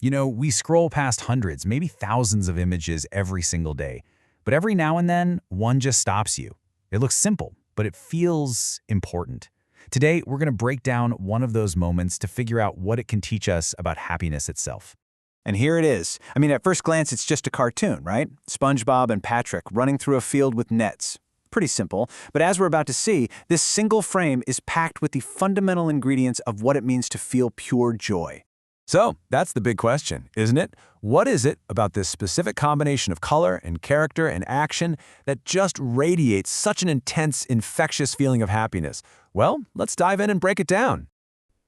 You know, we scroll past hundreds, maybe thousands of images every single day, but every now and then, one just stops you. It looks simple, but it feels important. Today, we're going to break down one of those moments to figure out what it can teach us about happiness itself. And here it is. I mean, at first glance, it's just a cartoon, right? SpongeBob and Patrick running through a field with nets. Pretty simple, but as we're about to see, this single frame is packed with the fundamental ingredients of what it means to feel pure joy. So, that's the big question, isn't it? What is it about this specific combination of color and character and action that just radiates such an intense, infectious feeling of happiness? Well, let's dive in and break it down.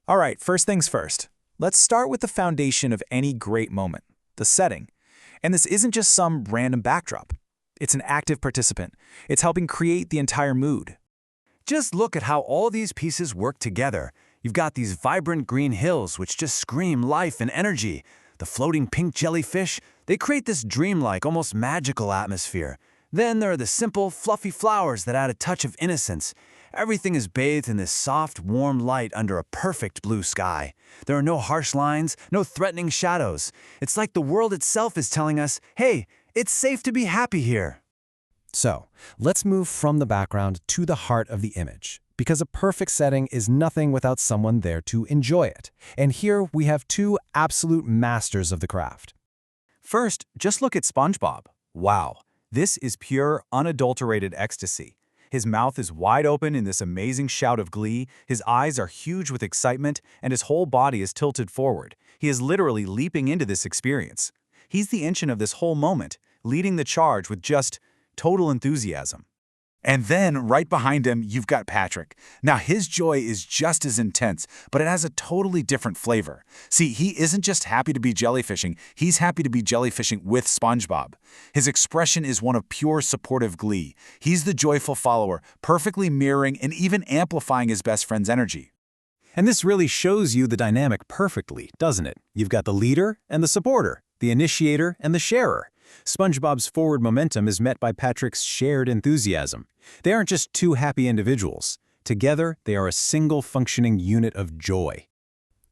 All right, first things first. Let's start with the foundation of any great moment, the setting. And this isn't just some random backdrop. It's an active participant. It's helping create the entire mood. Just look at how all these pieces work together. You've got these vibrant green hills which just scream life and energy. The floating pink jellyfish, they create this dreamlike, almost magical atmosphere. Then there are the simple, fluffy flowers that add a touch of innocence. Everything is bathed in this soft, warm light under a perfect blue sky. There are no harsh lines, no threatening shadows. It's like the world itself is telling us, hey, it's safe to be happy here. So, let's move from the background to the heart of the image, because a perfect setting is nothing without someone there to enjoy it. And here we have two absolute masters of the craft. First, just look at SpongeBob. Wow, this is pure, unadulterated ecstasy. His mouth is wide open in this amazing shout of glee, his eyes are huge with excitement, and his whole body is tilted forward. He is literally leaping into this experience. He's the engine of this whole moment, leading the charge with just total enthusiasm. And then, right behind him, you've got Patrick. Now, his joy is just as intense, but it has a totally different flavor. See, he isn't just happy to be jellyfishing, he's happy to be jellyfishing with SpongeBob. His expression is one of pure supportive glee. He's the joyful follower, perfectly mirroring and even amplifying his best friend's energy. And this really shows you the dynamic perfectly, doesn't it? You've got the leader and the supporter, the initiator and the sharer. SpongeBob's forward momentum is met by Patrick's shared enthusiasm. They aren't just two happy individuals. Together, they are a single functioning unit of joy.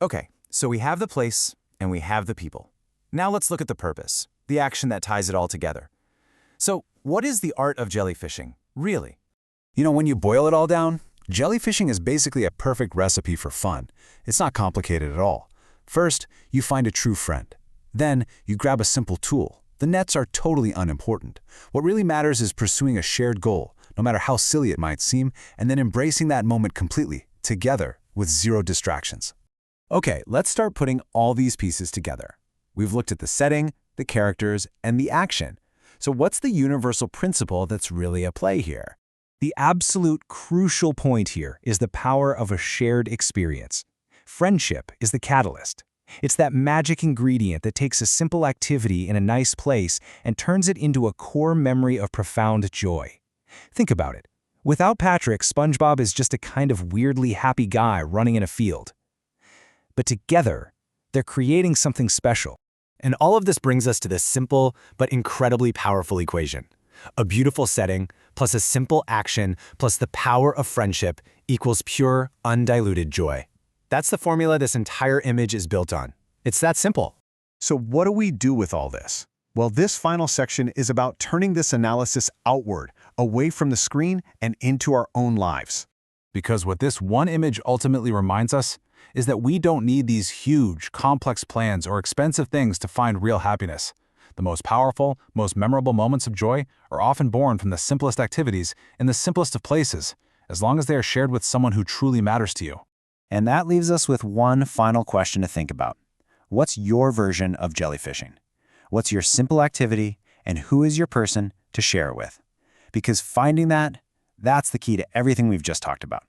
Okay, so we have the place and we have the people. Now let's look at the purpose, the action that ties it all together. So, what is the art of jellyfishing, really? You know, when you boil it all down, jellyfishing is basically a perfect recipe for fun. It's not complicated at all. First, you find a true friend. Then, you grab a simple tool. The nets are totally unimportant. What really matters is pursuing a shared goal, no matter how silly it might seem, and then embracing that moment completely, together, with zero distractions. Okay, let's start putting all these pieces together. We've looked at the setting, the characters, and the action. So what's the universal principle that's really at play here? The absolute crucial point here is the power of a shared experience. Friendship is the catalyst. It's that magic ingredient that takes a simple activity in a nice place and turns it into a core memory of profound joy. Think about it. Without Patrick, SpongeBob is just a kind of weirdly happy guy running in a field. But together, they're creating something special. And all of this brings us to this simple but incredibly powerful equation. A beautiful setting plus a simple action plus the power of friendship equals pure, undiluted joy. That's the formula this entire image is built on. It's that simple. So what do we do with all this? Well, this final section is about turning this analysis outward, away from the screen and into our own lives. Because what this one image ultimately reminds us is that we don't need these huge, complex plans or expensive things to find real happiness. The most powerful, most memorable moments of joy are often born from the simplest activities in the simplest of places, as long as they are shared with someone who truly matters to you. And that leaves us with one final question to think about. What's your version of jellyfishing? What's your simple activity, and who is your person to share it with? Because finding that, that's the key to everything we've just talked about.